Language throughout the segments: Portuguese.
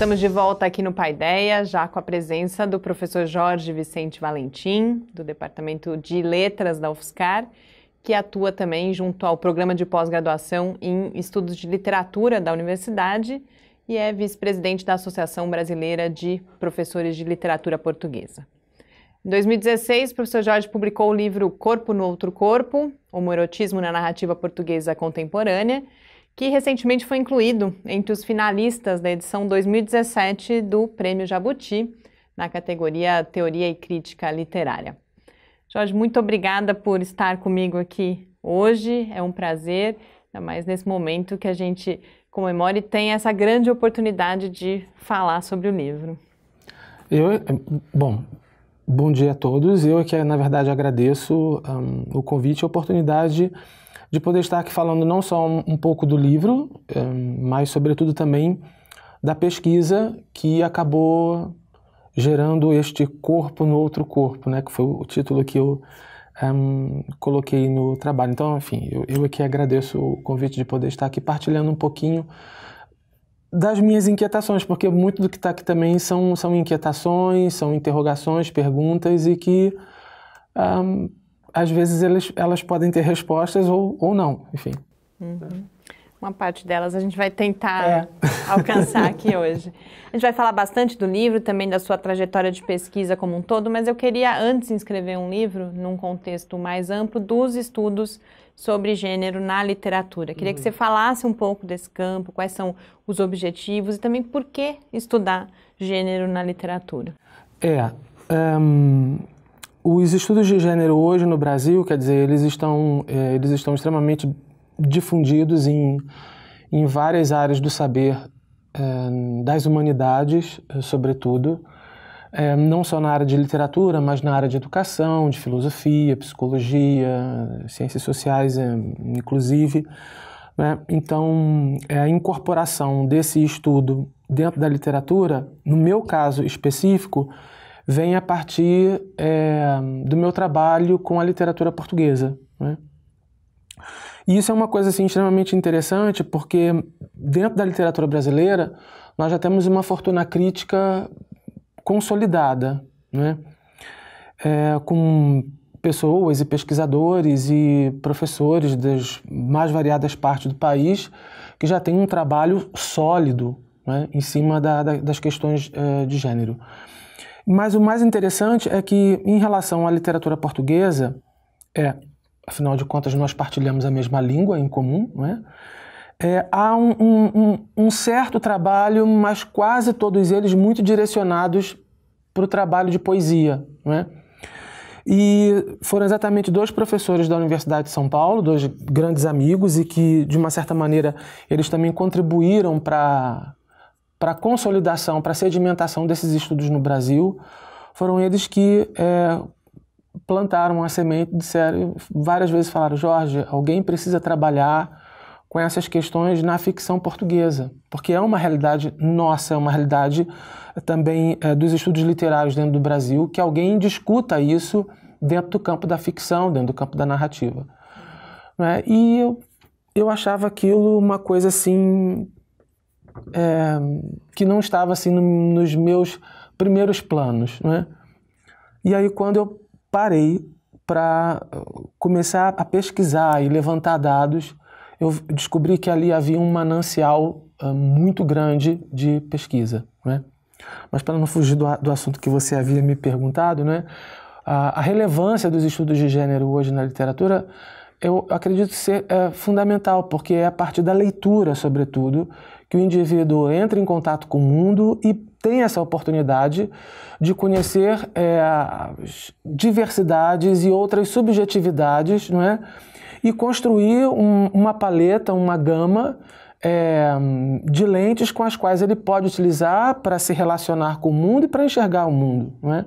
Estamos de volta aqui no Paideia, já com a presença do professor Jorge Vicente Valentim, do Departamento de Letras da UFSCar, que atua também junto ao Programa de Pós-Graduação em Estudos de Literatura da Universidade e é vice-presidente da Associação Brasileira de Professores de Literatura Portuguesa. Em 2016, o professor Jorge publicou o livro Corpo no Outro Corpo, Homoerotismo na Narrativa Portuguesa Contemporânea, que recentemente foi incluído entre os finalistas da edição 2017 do Prêmio Jabuti, na categoria Teoria e Crítica Literária. Jorge, muito obrigada por estar comigo aqui hoje, é um prazer, ainda mais nesse momento que a gente comemora e tem essa grande oportunidade de falar sobre o livro. Bom dia a todos. Eu que, na verdade, agradeço o convite e a oportunidade de poder estar aqui falando não só um pouco do livro, mas, sobretudo, também da pesquisa que acabou gerando este corpo no outro corpo, né, que foi o título que eu coloquei no trabalho. Então, enfim, eu aqui agradeço o convite de poder estar aqui partilhando um pouquinho das minhas inquietações, porque muito do que está aqui também são inquietações, são interrogações, perguntas e que às vezes elas podem ter respostas ou não, enfim. Uhum. Uma parte delas a gente vai tentar alcançar aqui hoje. A gente vai falar bastante do livro, também da sua trajetória de pesquisa como um todo, mas eu queria, antes de escrever um livro, num contexto mais amplo, dos estudos sobre gênero na literatura. Queria que você falasse um pouco desse campo, quais são os objetivos e também por que estudar gênero na literatura. Os estudos de gênero hoje no Brasil, quer dizer, eles estão extremamente difundidos em várias áreas do saber, das humanidades, sobretudo, não só na área de literatura, mas na área de educação, de filosofia, psicologia, ciências sociais, inclusive, né? Então, a incorporação desse estudo dentro da literatura, no meu caso específico, vem a partir do meu trabalho com a literatura portuguesa, né? E isso é uma coisa assim, extremamente interessante, porque dentro da literatura brasileira nós já temos uma fortuna crítica consolidada, né? Com pessoas e pesquisadores e professores das mais variadas partes do país que já têm um trabalho sólido, né, em cima das questões de gênero. Mas o mais interessante é que, em relação à literatura portuguesa, afinal de contas, nós partilhamos a mesma língua em comum, não é? Há um certo trabalho, mas quase todos eles muito direcionados para o trabalho de poesia, não é? E foram exatamente dois professores da Universidade de São Paulo, dois grandes amigos, e que, de uma certa maneira, eles também contribuíram para a consolidação, para a sedimentação desses estudos no Brasil. Foram eles que plantaram a semente, disseram, várias vezes falaram: Jorge, alguém precisa trabalhar com essas questões na ficção portuguesa, porque é uma realidade nossa, é uma realidade também dos estudos literários dentro do Brasil, que alguém discuta isso dentro do campo da ficção, dentro do campo da narrativa. Não é? E eu achava aquilo uma coisa assim, que não estava assim nos meus primeiros planos, não é? E aí, quando eu parei para começar a pesquisar e levantar dados, eu descobri que ali havia um manancial muito grande de pesquisa, né? Mas, para não fugir do assunto que você havia me perguntado, né, a relevância dos estudos de gênero hoje na literatura, eu acredito ser fundamental, porque é a partir da leitura, sobretudo, que o indivíduo entra em contato com o mundo e tem essa oportunidade de conhecer as diversidades e outras subjetividades, não é? E construir uma paleta, uma gama de lentes com as quais ele pode utilizar para se relacionar com o mundo e para enxergar o mundo, não é?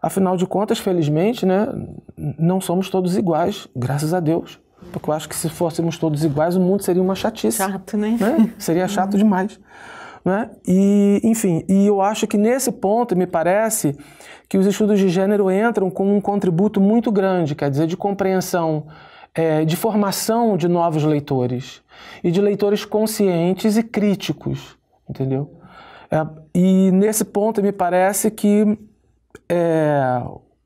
Afinal de contas, felizmente, né, não somos todos iguais, graças a Deus. Porque eu acho que se fôssemos todos iguais, o mundo seria uma chatice. Chato, né? Seria chato demais. Né? E, enfim, eu acho que nesse ponto, me parece que os estudos de gênero entram com um contributo muito grande, quer dizer, de compreensão, de formação de novos leitores e de leitores conscientes e críticos, entendeu? E nesse ponto me parece que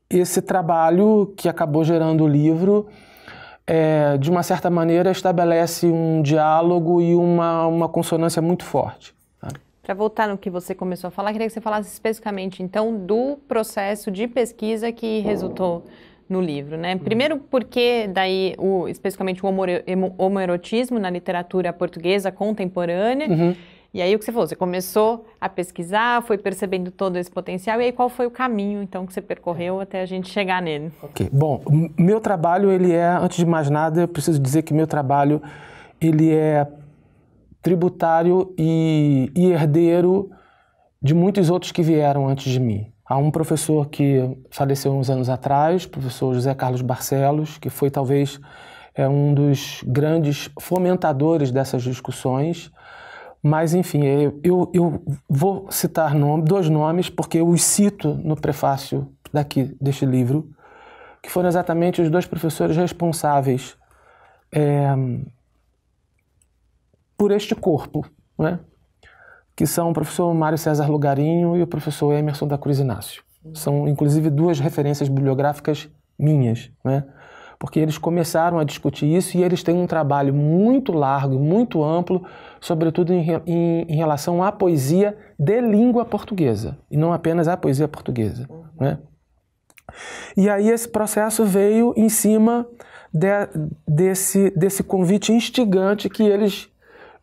esse trabalho que acabou gerando o livro, de uma certa maneira, estabelece um diálogo e uma consonância muito forte. Para voltar no que você começou a falar, queria que você falasse especificamente, então, do processo de pesquisa que resultou no livro, né? Primeiro, porque daí, especificamente o homoerotismo na literatura portuguesa contemporânea. Uhum. E aí, o que você falou, você começou a pesquisar, foi percebendo todo esse potencial, e aí qual foi o caminho, então, que você percorreu até a gente chegar nele? Ok. Bom, meu trabalho, antes de mais nada, eu preciso dizer que meu trabalho, ele é tributário e herdeiro de muitos outros que vieram antes de mim. Há um professor que faleceu uns anos atrás, o professor José Carlos Barcelos, que foi talvez um dos grandes fomentadores dessas discussões. Mas, enfim, eu vou citar dois nomes, porque eu os cito no prefácio deste livro, que foram exatamente os dois professores responsáveis por este corpo, né? Que são o professor Mário César Lugarinho e o professor Emerson da Cruz Inácio. São, inclusive, duas referências bibliográficas minhas, né? Porque eles começaram a discutir isso e eles têm um trabalho muito largo, muito amplo, sobretudo em relação à poesia de língua portuguesa, e não apenas à poesia portuguesa, né? E aí esse processo veio em cima desse convite instigante que eles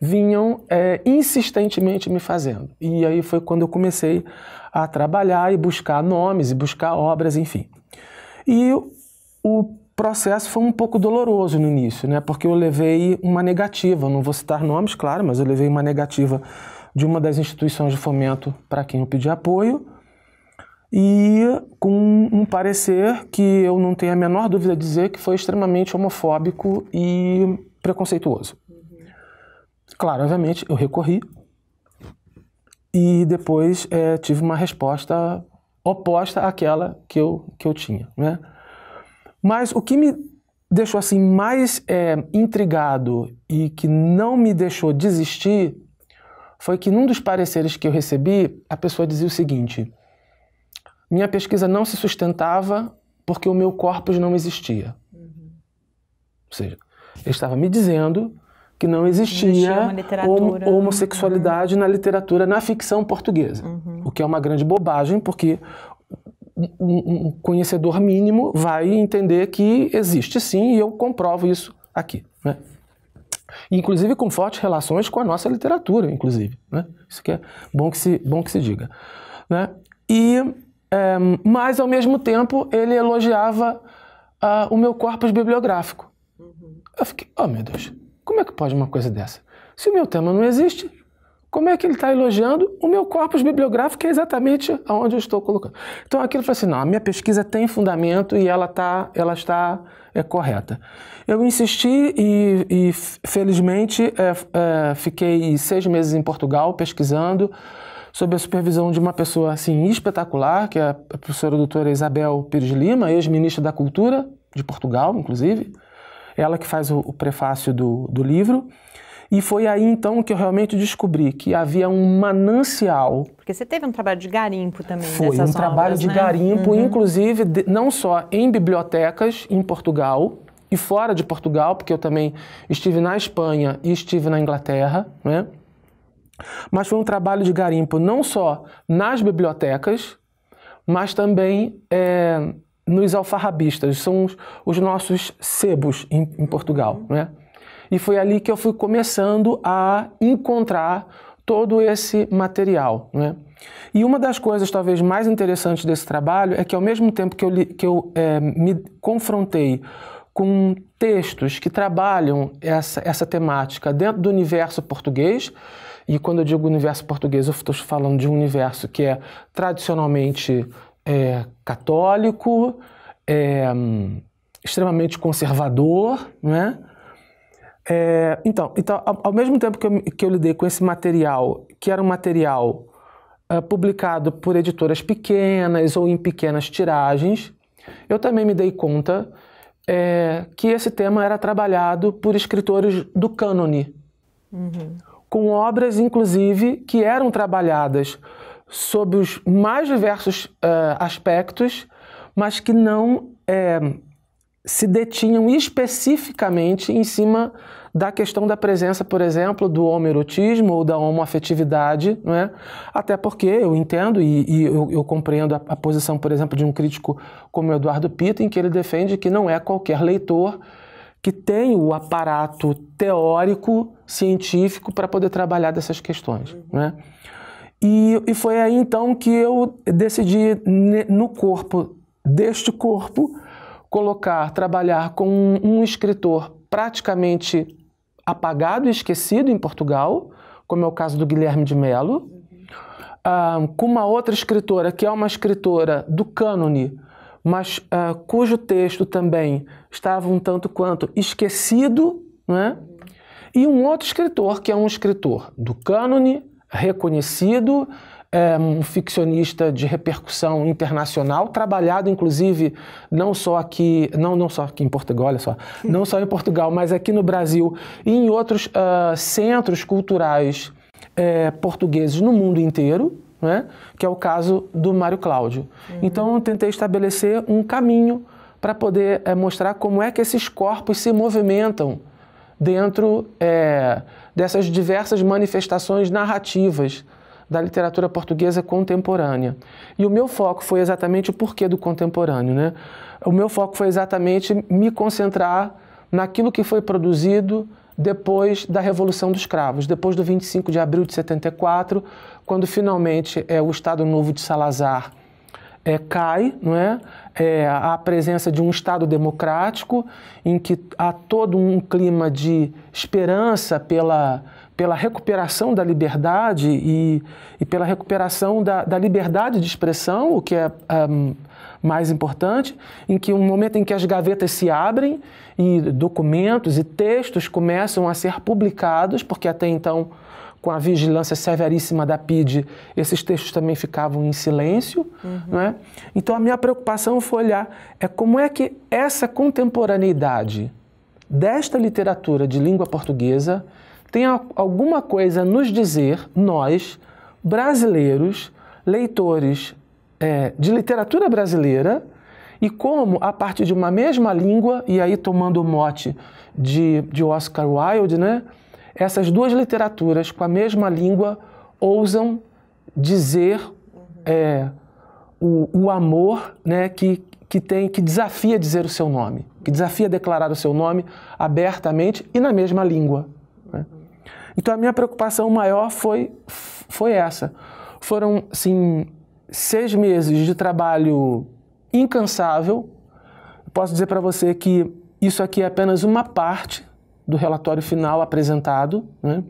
vinham insistentemente me fazendo. E aí foi quando eu comecei a trabalhar e buscar nomes, e buscar obras, enfim. E o processo foi um pouco doloroso no início, né? Porque eu levei uma negativa, não vou citar nomes, claro, mas eu levei uma negativa de uma das instituições de fomento para quem eu pedi apoio, e com um parecer que eu não tenho a menor dúvida de dizer que foi extremamente homofóbico e preconceituoso. Claro, obviamente, eu recorri e depois tive uma resposta oposta àquela que eu tinha, né? Mas o que me deixou assim mais intrigado e que não me deixou desistir foi que num dos pareceres que eu recebi, a pessoa dizia o seguinte: minha pesquisa não se sustentava porque o meu corpus não existia. Ou seja, ele estava me dizendo que não existia homossexualidade na literatura, na ficção portuguesa. O que é uma grande bobagem, porque um conhecedor mínimo vai entender que existe sim, e eu comprovo isso aqui, né? Inclusive com fortes relações com a nossa literatura, inclusive, né? Isso que é bom que se diga, né? Mas, ao mesmo tempo, ele elogiava o meu corpus bibliográfico. Eu fiquei, oh meu Deus, como é que pode uma coisa dessa? Se o meu tema não existe, como é que ele está elogiando o meu corpus bibliográfico, que é exatamente aonde eu estou colocando? Então aquilo foi assim, não, a minha pesquisa tem fundamento e ela está correta. Eu insisti e felizmente, fiquei 6 meses em Portugal pesquisando, sob a supervisão de uma pessoa assim, espetacular, que é a professora doutora Isabel Pires Lima, ex-ministra da Cultura de Portugal, inclusive. Ela que faz o prefácio do livro. E foi aí, então, que eu realmente descobri que havia um manancial. Porque você teve um trabalho de garimpo também. Foi um trabalho de garimpo, inclusive, não só em bibliotecas em Portugal e fora de Portugal, porque eu também estive na Espanha e estive na Inglaterra, né? Mas foi um trabalho de garimpo não só nas bibliotecas, mas também nos alfarrabistas, são os nossos sebos em Portugal, né? E foi ali que eu fui começando a encontrar todo esse material, né? E uma das coisas talvez mais interessantes desse trabalho é que ao mesmo tempo que eu me confrontei com textos que trabalham essa temática dentro do universo português, e quando eu digo universo português, eu estou falando de um universo que é tradicionalmente católico, extremamente conservador, né? Então, ao mesmo tempo que eu lidei com esse material, que era um material publicado por editoras pequenas ou em pequenas tiragens, eu também me dei conta que esse tema era trabalhado por escritores do cânone, com obras, inclusive, que eram trabalhadas sob os mais diversos aspectos, mas que não se detinham especificamente em cima da questão da presença, por exemplo, do homoerotismo ou da homoafetividade, não é? Até porque eu entendo e eu compreendo a posição, por exemplo, de um crítico como Eduardo Pita, em que ele defende que não é qualquer leitor que tem o aparato teórico, científico, para poder trabalhar dessas questões, né? E foi aí, então, que eu decidi, no corpo deste corpo, trabalhar com um escritor praticamente apagado e esquecido em Portugal, como é o caso do Guilherme de Mello, com uma outra escritora, que é uma escritora do cânone, mas cujo texto também estava um tanto quanto esquecido, né? E um outro escritor, que é um escritor do cânone, reconhecido, um ficcionista de repercussão internacional, trabalhado inclusive não só aqui em Portugal, olha só, não só em Portugal, mas aqui no Brasil e em outros centros culturais portugueses no mundo inteiro, né? Que é o caso do Mário Cláudio. Então eu tentei estabelecer um caminho para poder mostrar como é que esses corpos se movimentam dentro dessas diversas manifestações narrativas da literatura portuguesa contemporânea. E o meu foco foi exatamente o porquê do contemporâneo, né? O meu foco foi exatamente me concentrar naquilo que foi produzido depois da Revolução dos Cravos, depois do 25 de abril de 74, quando finalmente o Estado Novo de Salazar cai, não é? A presença de um Estado democrático em que há todo um clima de esperança pela recuperação da liberdade e pela recuperação da liberdade de expressão, o que é mais importante, em que um momento em que as gavetas se abrem e documentos e textos começam a ser publicados, porque até então, com a vigilância severíssima da PIDE, esses textos também ficavam em silêncio, não é? Então a minha preocupação foi olhar como é que essa contemporaneidade desta literatura de língua portuguesa tem alguma coisa a nos dizer, nós, brasileiros, leitores de literatura brasileira, e como, a partir de uma mesma língua, e aí tomando o mote de Oscar Wilde, né, essas duas literaturas com a mesma língua ousam dizer o amor, né, que desafia dizer o seu nome, que desafia declarar o seu nome abertamente e na mesma língua, né? Então a minha preocupação maior foi essa. Foram, assim, 6 meses de trabalho incansável. Posso dizer para você que isso aqui é apenas uma parte do relatório final apresentado, né?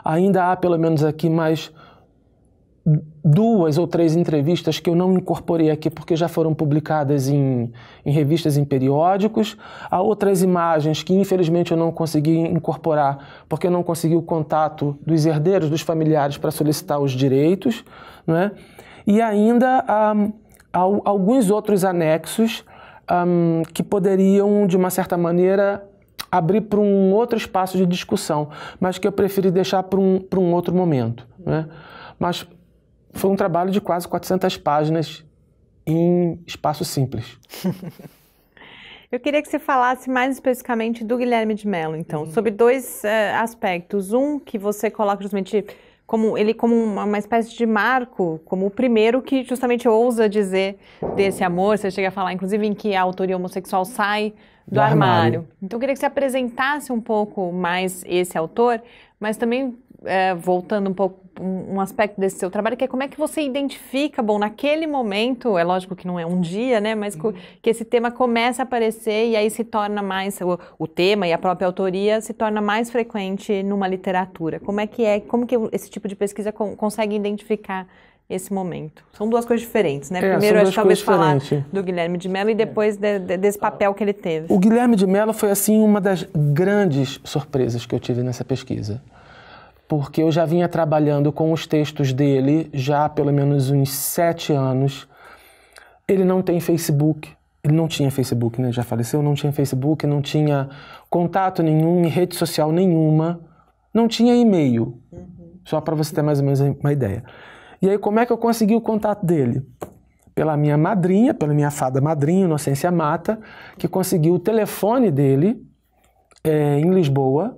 Ainda há pelo menos aqui mais 2 ou 3 entrevistas que eu não incorporei aqui porque já foram publicadas em revistas, em periódicos. Há outras imagens que infelizmente eu não consegui incorporar porque eu não consegui o contato dos herdeiros, dos familiares para solicitar os direitos, né? E ainda há alguns outros anexos que poderiam, de uma certa maneira, abrir para um outro espaço de discussão, mas que eu preferi deixar para um outro momento, né? Mas foi um trabalho de quase 400 páginas em espaço simples. Eu queria que você falasse mais especificamente do Guilherme de Mello, então, sobre 2 aspectos. Um que você coloca justamente como uma espécie de marco, como o primeiro que justamente ousa dizer desse amor. Você chega a falar, inclusive, em que a autoria homossexual sai do armário. Então, eu queria que você apresentasse um pouco mais esse autor, mas também voltando um pouco um aspecto desse seu trabalho, que é como é que você identifica, bom, naquele momento, é lógico que não é um dia, né, mas que esse tema começa a aparecer e aí se torna mais, o tema e a própria autoria se torna mais frequente numa literatura. Como que esse tipo de pesquisa consegue identificar esse momento? São 2 coisas diferentes, né? Primeiro, acho que talvez falar do Guilherme de Mello e depois desse papel que ele teve. O Guilherme de Mello foi, assim, uma das grandes surpresas que eu tive nessa pesquisa. Porque eu já vinha trabalhando com os textos dele já há pelo menos uns 7 anos. Ele não tem Facebook, ele não tinha Facebook, né? Já faleceu, não tinha Facebook, não tinha contato nenhum, rede social nenhuma, não tinha e-mail, só para você ter mais ou menos uma ideia. E aí, como é que eu consegui o contato dele? Pela minha madrinha, pela minha fada madrinha, Inocência Mata, que conseguiu o telefone dele em Lisboa,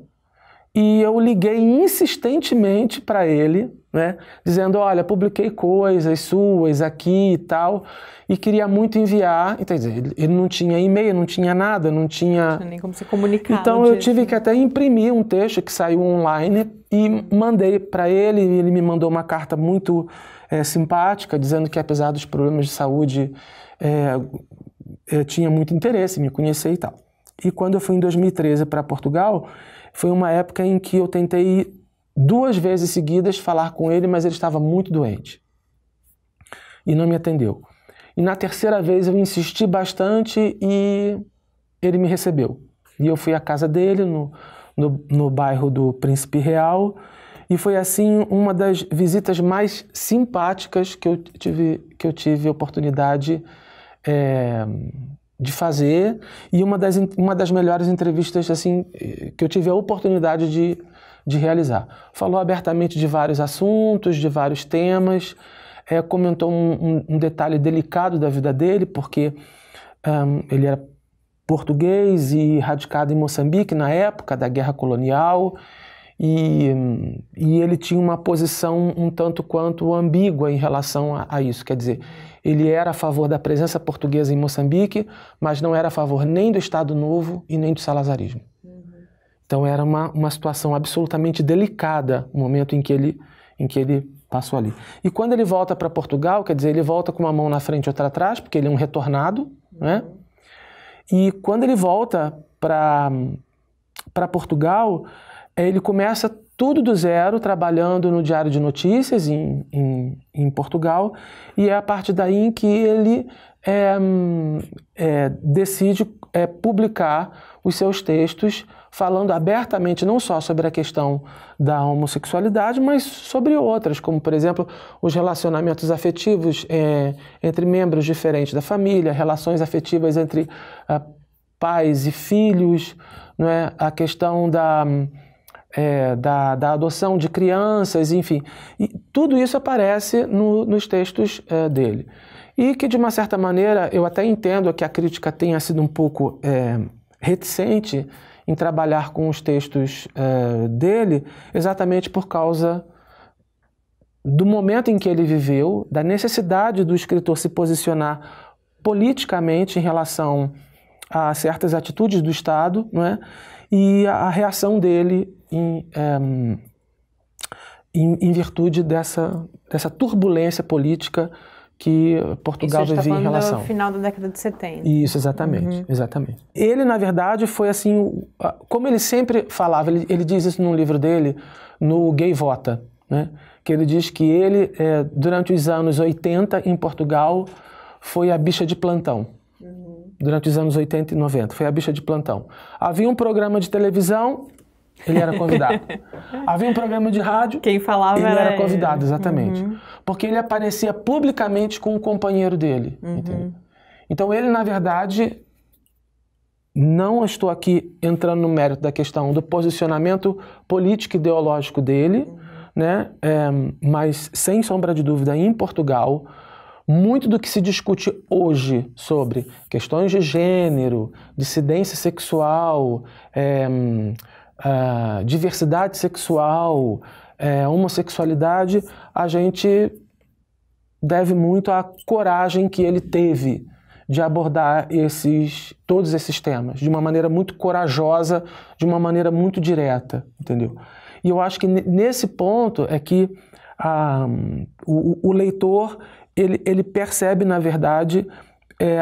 e eu liguei insistentemente para ele, né, dizendo, olha, publiquei coisas suas aqui e tal, e queria muito enviar. Então, ele não tinha e-mail, não tinha nada, não tinha nem como se comunicar. Então eu tive que até imprimir um texto que saiu online e mandei para ele, e ele me mandou uma carta muito simpática, dizendo que apesar dos problemas de saúde, tinha muito interesse em me conhecer e tal. E quando eu fui em 2013 para Portugal, foi uma época em que eu tentei 2 vezes seguidas falar com ele, mas ele estava muito doente e não me atendeu. E na terceira vez eu insisti bastante e ele me recebeu. E eu fui à casa dele, no bairro do Príncipe Real, e foi assim uma das visitas mais simpáticas que eu tive a oportunidade de fazer, e uma das melhores entrevistas assim, que eu tive a oportunidade de realizar. Falou abertamente de vários assuntos, de vários temas, comentou um detalhe delicado da vida dele, porque ele era português e radicado em Moçambique na época da guerra colonial, e ele tinha uma posição um tanto quanto ambígua em relação a isso. Quer dizer, ele era a favor da presença portuguesa em Moçambique, mas não era a favor nem do Estado Novo e nem do salazarismo. Então era uma situação absolutamente delicada o momento em que ele passou ali. E quando ele volta para Portugal, quer dizer, ele volta com uma mão na frente e outra atrás, porque ele é um retornado, né? E quando ele volta para Portugal, ele começa tudo do zero, trabalhando no Diário de Notícias em Portugal, e é a partir daí em que ele decide publicar os seus textos, falando abertamente não só sobre a questão da homossexualidade, mas sobre outras, como, por exemplo, os relacionamentos afetivos entre membros diferentes da família, relações afetivas entre pais e filhos, não é? A questão da adoção de crianças, enfim. E tudo isso aparece nos textos dele. E que, de uma certa maneira, eu até entendo que a crítica tenha sido um pouco reticente em trabalhar com os textos dele, exatamente por causa do momento em que ele viveu, da necessidade do escritor se posicionar politicamente em relação a certas atitudes do Estado, não é? E a reação dele em virtude dessa turbulência política que Portugal vivia em relação. No final da década de 70. Isso, exatamente, exatamente. Ele, na verdade, foi assim, como ele sempre falava, ele diz isso num livro dele, no Gaivota, né? Que ele diz que ele, durante os anos 80, em Portugal, foi a bicha de plantão. Durante os anos 80 e 90, foi a bicha de plantão. Havia um programa de televisão, ele era convidado. Havia um programa de rádio, quem falava ele era convidado, exatamente. Porque ele aparecia publicamente com o companheiro dele. Então ele, na verdade, não estou aqui entrando no mérito da questão do posicionamento político e ideológico dele, né? Mas, sem sombra de dúvida, em Portugal, muito do que se discute hoje sobre questões de gênero, dissidência sexual, diversidade sexual, homossexualidade, a gente deve muito à coragem que ele teve de abordar todos esses temas de uma maneira muito corajosa, de uma maneira muito direta, entendeu? E eu acho que nesse ponto é que o leitor ele percebe, na verdade,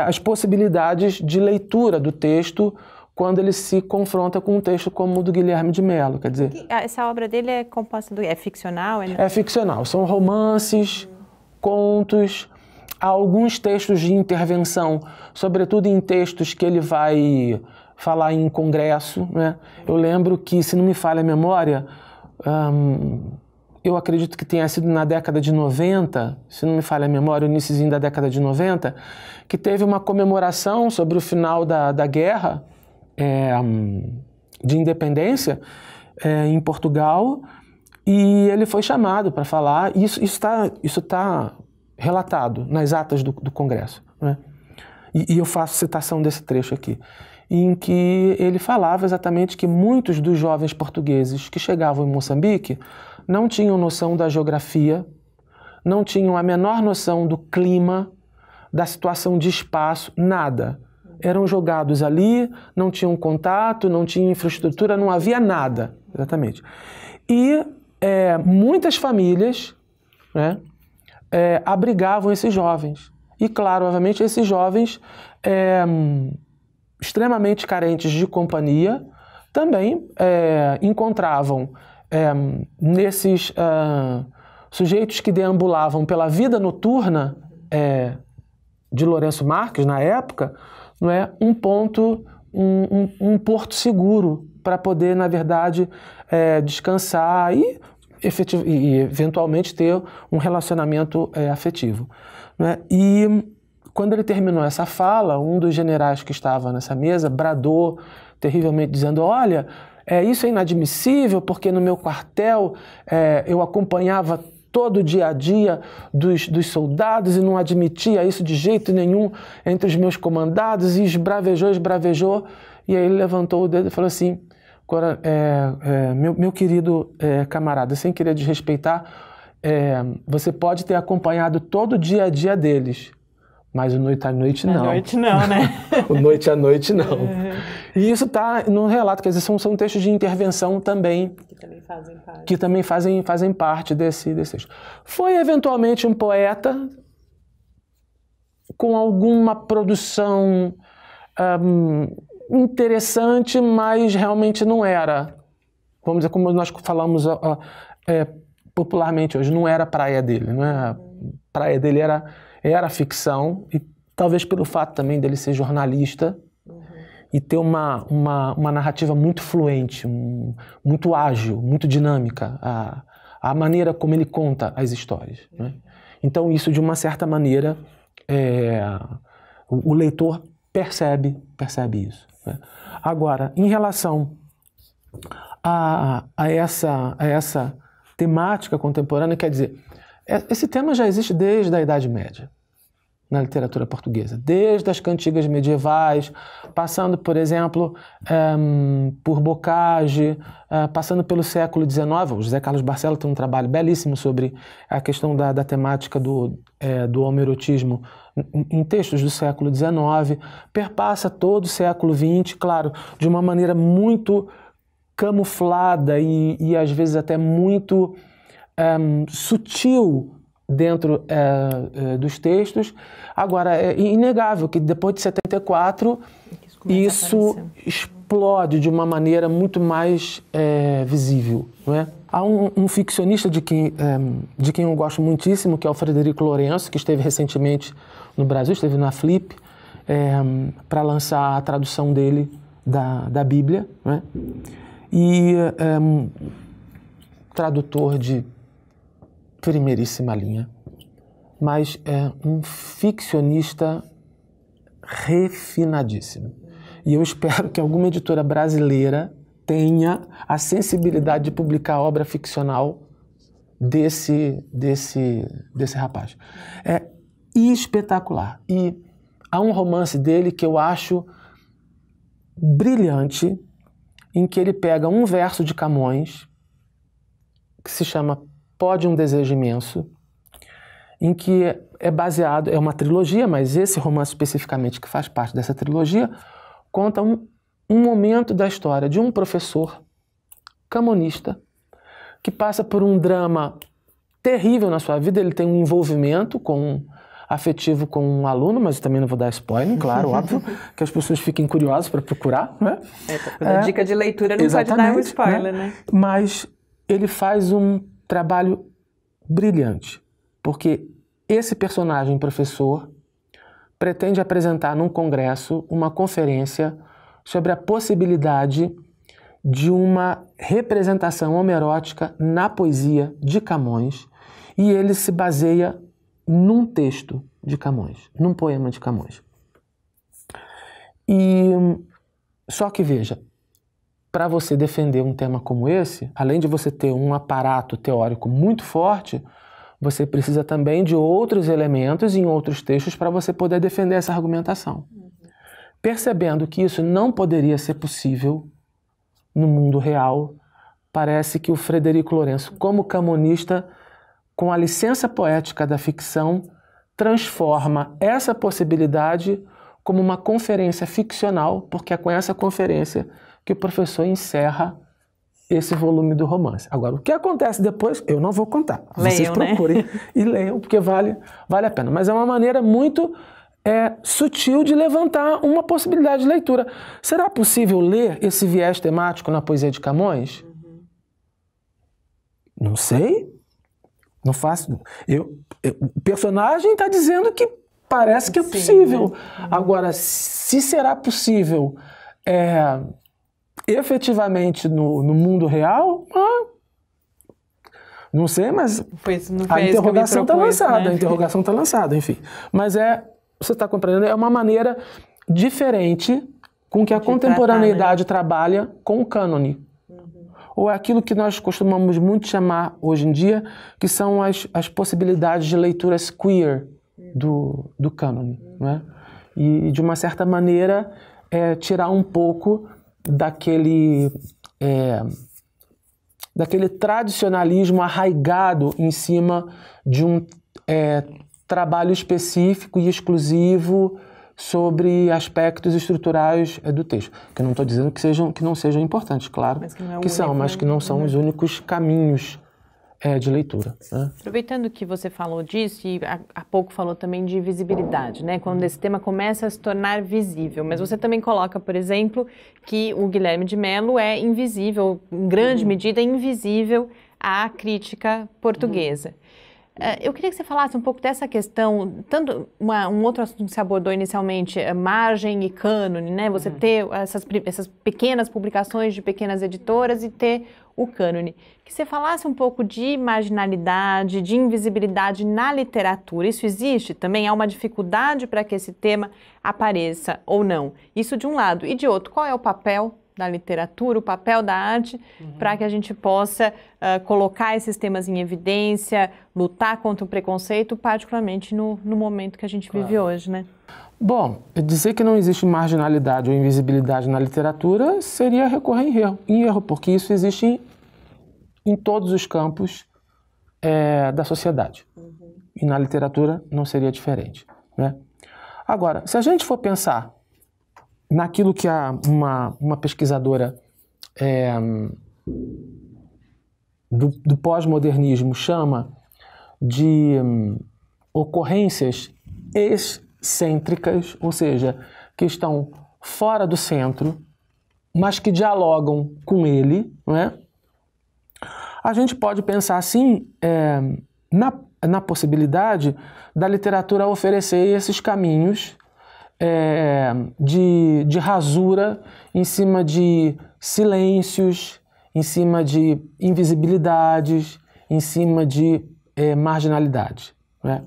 as possibilidades de leitura do texto quando ele se confronta com um texto como o do Guilherme de Mello, quer dizer... Essa obra dele é composta é ficcional? É ficcional, são romances, contos, há alguns textos de intervenção, sobretudo em textos que ele vai falar em congresso, né? Eu lembro que, se não me falha a memória, eu acredito que tenha sido na década de 90, se não me falha a memória, o iniciozinho da década de 90, que teve uma comemoração sobre o final da guerra de independência, em Portugal, e ele foi chamado para falar. Isso está relatado nas atas do Congresso, né? E eu faço citação desse trecho aqui, em que ele falava exatamente que muitos dos jovens portugueses que chegavam em Moçambique não tinham noção da geografia, não tinham a menor noção do clima, da situação de espaço, nada. Eram jogados ali, não tinham contato, não tinha infraestrutura, não havia nada, exatamente. E muitas famílias, né, abrigavam esses jovens. E, claro, obviamente, esses jovens extremamente carentes de companhia também encontravam nesses sujeitos que deambulavam pela vida noturna de Lourenço Marques, na época, não é, um porto seguro para poder, na verdade, descansar e eventualmente ter um relacionamento afetivo, não é? E quando ele terminou essa fala, um dos generais que estava nessa mesa bradou terrivelmente, dizendo: olha, isso é inadmissível, porque no meu quartel eu acompanhava todo o dia a dia dos soldados e não admitia isso de jeito nenhum entre os meus comandados, e esbravejou. E aí ele levantou o dedo e falou assim: meu querido camarada, sem querer desrespeitar, você pode ter acompanhado todo o dia a dia deles, mas o noite a noite não. A noite não, né? O noite a noite não. E isso está no relato, quer dizer, são textos de intervenção também, que também fazem parte desse texto. Foi eventualmente um poeta com alguma produção interessante, mas realmente não era, vamos dizer, como nós falamos popularmente hoje, não era a praia dele, não é? A praia dele era ficção, e talvez pelo fato também dele ser jornalista e ter uma narrativa muito fluente, muito ágil, muito dinâmica, a maneira como ele conta as histórias, né? Então isso, de uma certa maneira, o leitor percebe isso, né? Agora, em relação a essa temática contemporânea, quer dizer, esse tema já existe desde a Idade Média na literatura portuguesa, desde as cantigas medievais, passando, por exemplo, por Bocage, passando pelo século XIX. O José Carlos Barcelo tem um trabalho belíssimo sobre a questão da temática do homoerotismo em textos do século XIX, perpassa todo o século XX, claro, de uma maneira muito camuflada e às vezes até muito sutil dentro dos textos. Agora, é inegável que depois de 74 isso explode de uma maneira muito mais visível, não é? Há um ficcionista de quem eu gosto muitíssimo, que é o Frederico Lourenço, que esteve recentemente no Brasil, esteve na Flip, para lançar a tradução dele da Bíblia, não é? E tradutor de primeiríssima linha, mas é um ficcionista refinadíssimo. E eu espero que alguma editora brasileira tenha a sensibilidade de publicar obra ficcional desse rapaz. É espetacular. E há um romance dele que eu acho brilhante, em que ele pega um verso de Camões, que se chama Pode um Desejo Imenso, em que é baseado, é uma trilogia, mas esse romance especificamente, que faz parte dessa trilogia, conta um momento da história de um professor camonista que passa por um drama terrível na sua vida. Ele tem um envolvimento afetivo com um aluno, mas também não vou dar spoiler, claro, óbvio, que as pessoas fiquem curiosas para procurar, né? A dica de leitura não pode dar um spoiler, né? Mas ele faz um trabalho brilhante, porque esse personagem professor pretende apresentar num congresso uma conferência sobre a possibilidade de uma representação homerótica na poesia de Camões, e ele se baseia num texto de Camões, num poema de Camões. Só que veja, para você defender um tema como esse, além de você ter um aparato teórico muito forte, você precisa também de outros elementos em outros textos para você poder defender essa argumentação. Percebendo que isso não poderia ser possível no mundo real, parece que o Frederico Lourenço, como camonista, com a licença poética da ficção, transforma essa possibilidade como uma conferência ficcional, porque é com essa conferência que o professor encerra esse volume do romance. Agora, o que acontece depois, eu não vou contar. Vocês procurem, né? E leiam, porque vale a pena. Mas é uma maneira muito sutil de levantar uma possibilidade de leitura. Será possível ler esse viés temático na poesia de Camões? Não sei. Não faço. O personagem está dizendo que parece que é possível. Sim, né? Agora, se será possível efetivamente no mundo real, não sei, mas a interrogação está lançada, né? A interrogação está lançada, enfim. Mas você está compreendendo, é uma maneira diferente com que a contemporaneidade trabalha com o cânone. Ou é aquilo que nós costumamos muito chamar hoje em dia, que são as possibilidades de leituras queer do cânone, né? E de uma certa maneira tirar um pouco daquele tradicionalismo arraigado em cima de um trabalho específico e exclusivo sobre aspectos estruturais do texto. Que eu não estou dizendo que não sejam importantes, claro, mas que não são os únicos caminhos de leitura, né? Aproveitando que você falou disso, e há pouco falou também de visibilidade, né? Quando esse tema começa a se tornar visível, mas você também coloca, por exemplo, que o Guilherme de Mello é invisível, em grande medida invisível à crítica portuguesa. Eu queria que você falasse um pouco dessa questão, tanto um outro assunto que você abordou inicialmente, margem e cânone, né? Você ter essas pequenas publicações de pequenas editoras e ter o cânone. Que você falasse um pouco de marginalidade, de invisibilidade na literatura. Isso existe também? Há uma dificuldade para que esse tema apareça ou não? Isso de um lado. E de outro, qual é o papel da literatura, o papel da arte, para que a gente possa colocar esses temas em evidência, lutar contra o preconceito, particularmente no momento que a gente vive hoje, né? Bom, dizer que não existe marginalidade ou invisibilidade na literatura seria recorrer em erro, porque isso existe em todos os campos da sociedade. E na literatura não seria diferente, né? Agora, se a gente for pensar naquilo que uma pesquisadora do pós-modernismo chama de ocorrências excêntricas, ou seja, que estão fora do centro, mas que dialogam com ele, não é? A gente pode pensar assim na possibilidade da literatura oferecer esses caminhos de rasura em cima de silêncios, em cima de invisibilidades, em cima de marginalidade, né?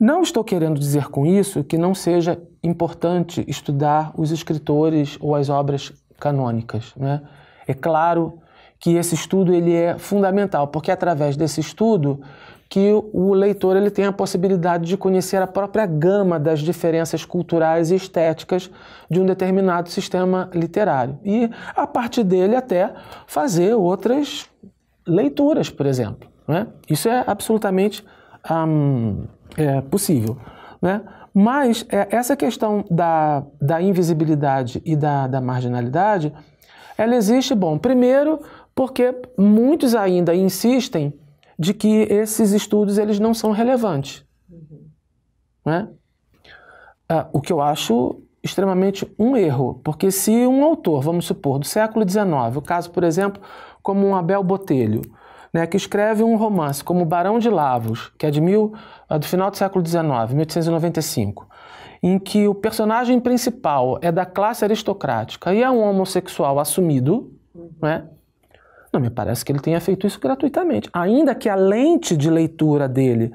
Não estou querendo dizer com isso que não seja importante estudar os escritores ou as obras canônicas, né? É claro que esse estudo ele é fundamental, porque é através desse estudo que o leitor ele tem a possibilidade de conhecer a própria gama das diferenças culturais e estéticas de um determinado sistema literário. E, a partir dele, até fazer outras leituras, por exemplo, né? Isso é absolutamente possível, né? Mas essa questão da invisibilidade e da marginalidade, ela existe, bom, primeiro porque muitos ainda insistem de que esses estudos eles não são relevantes, né? O que eu acho extremamente um erro, porque se um autor, vamos supor, do século XIX, o caso, por exemplo, como um Abel Botelho, né, que escreve um romance como Barão de Lavos, que é do final do século XIX, 1895, em que o personagem principal é da classe aristocrática e é um homossexual assumido, né? Não me parece que ele tenha feito isso gratuitamente. Ainda que a lente de leitura dele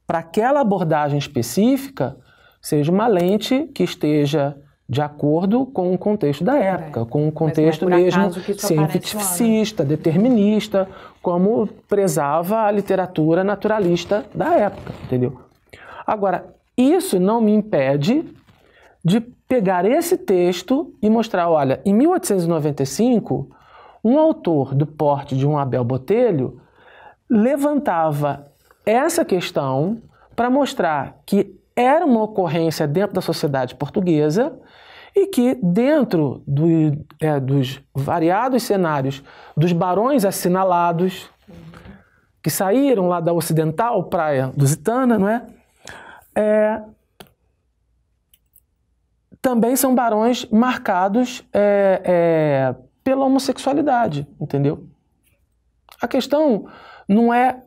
para aquela abordagem específica seja uma lente que esteja de acordo com o contexto da época, com o contexto mesmo cientificista, determinista, como prezava a literatura naturalista da época, entendeu? Agora, isso não me impede de pegar esse texto e mostrar, olha, em 1895, um autor do porte de um Abel Botelho levantava essa questão para mostrar que era uma ocorrência dentro da sociedade portuguesa e que dentro dos variados cenários dos barões assinalados que saíram lá da Ocidental, Praia Lusitana, não é? Também são barões marcados pela homossexualidade, entendeu? A questão não é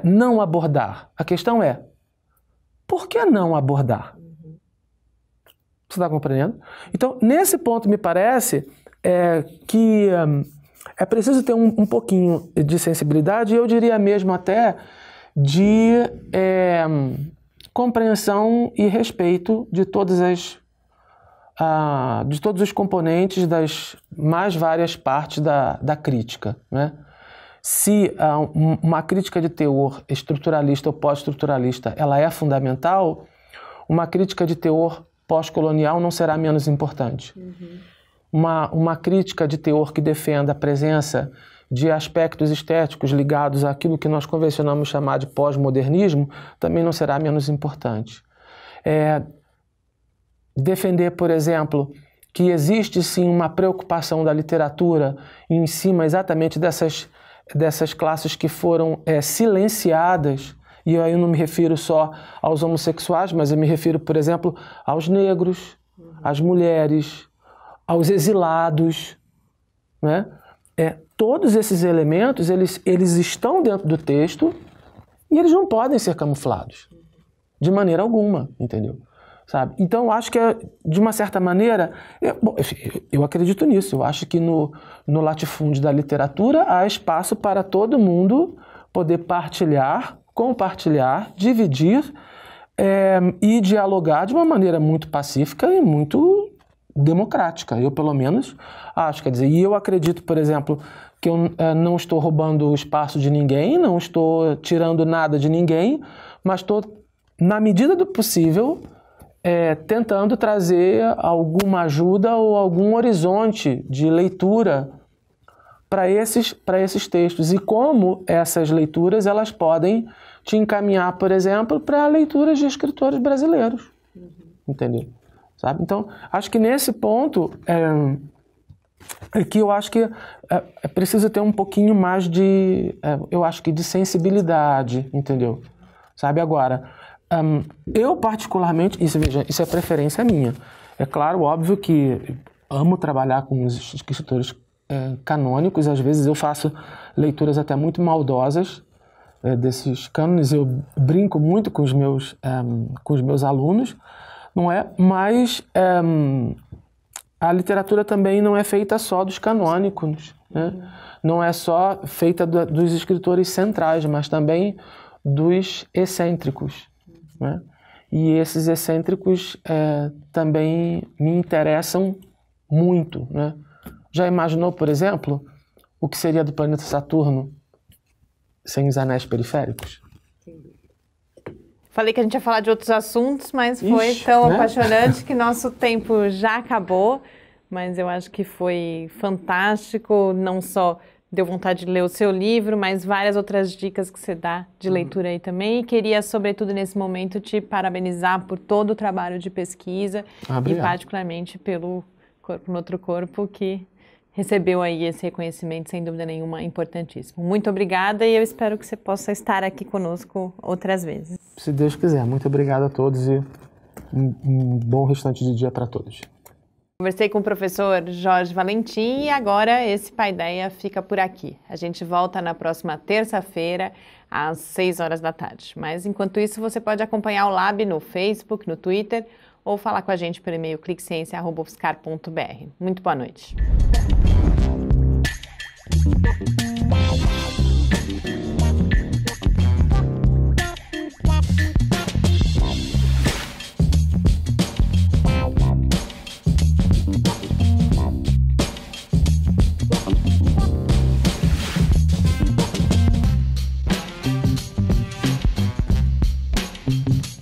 não abordar, a questão é por que não abordar? Você está compreendendo? Então, nesse ponto, me parece que é preciso ter um pouquinho de sensibilidade, e eu diria mesmo até de compreensão e respeito de todos os componentes das mais várias partes da crítica, né? Se uma crítica de teor estruturalista ou pós-estruturalista ela é fundamental, uma crítica de teor pós-colonial não será menos importante. Uma crítica de teor que defenda a presença de aspectos estéticos ligados àquilo que nós convencionamos chamar de pós-modernismo também não será menos importante. Defender, por exemplo, que existe sim uma preocupação da literatura em cima exatamente dessas classes que foram silenciadas, e aí eu não me refiro só aos homossexuais, mas eu me refiro, por exemplo, aos negros, às mulheres, aos exilados, né? Todos esses elementos, eles estão dentro do texto e eles não podem ser camuflados, de maneira alguma, entendeu? Sabe? Então, eu acho que, de uma certa maneira, eu acredito nisso. Eu acho que no latifúndio da literatura há espaço para todo mundo poder partilhar, compartilhar, dividir e dialogar de uma maneira muito pacífica e muito democrática. Eu, pelo menos, acho. Quer dizer, e eu acredito, por exemplo, que eu não estou roubando o espaço de ninguém, não estou tirando nada de ninguém, mas estou, na medida do possível, tentando trazer alguma ajuda ou algum horizonte de leitura para esses textos. E como essas leituras elas podem te encaminhar, por exemplo, para leituras de escritores brasileiros. Entendeu? Sabe? Então, acho que nesse ponto que eu acho que é preciso ter um pouquinho mais de sensibilidade, entendeu? Sabe? Agora, eu particularmente, isso é preferência minha. É claro, óbvio que amo trabalhar com os escritores canônicos, às vezes eu faço leituras até muito maldosas desses cânones, eu brinco muito com os meus alunos, não é? Mas a literatura também não é feita só dos canônicos, né? Não é só feita dos escritores centrais, mas também dos excêntricos, né? E esses excêntricos também me interessam muito, né? Já imaginou, por exemplo, o que seria do planeta Saturno sem os anéis periféricos? Falei que a gente ia falar de outros assuntos, mas foi tão apaixonante que nosso tempo já acabou. Mas eu acho que foi fantástico, não só deu vontade de ler o seu livro, mas várias outras dicas que você dá de leitura aí também. E queria, sobretudo nesse momento, te parabenizar por todo o trabalho de pesquisa e particularmente pelo Corpo no Outro Corpo, que recebeu aí esse reconhecimento, sem dúvida nenhuma, importantíssimo. Muito obrigada e eu espero que você possa estar aqui conosco outras vezes. Se Deus quiser. Muito obrigado a todos e um bom restante de dia para todos. Conversei com o professor Jorge Valentim e agora esse Paideia fica por aqui. A gente volta na próxima terça-feira, às 6 horas da tarde. Mas enquanto isso, você pode acompanhar o Lab no Facebook, no Twitter ou falar com a gente pelo e-mail cliqueciência@ufscar.br. Muito boa noite. Obrigada.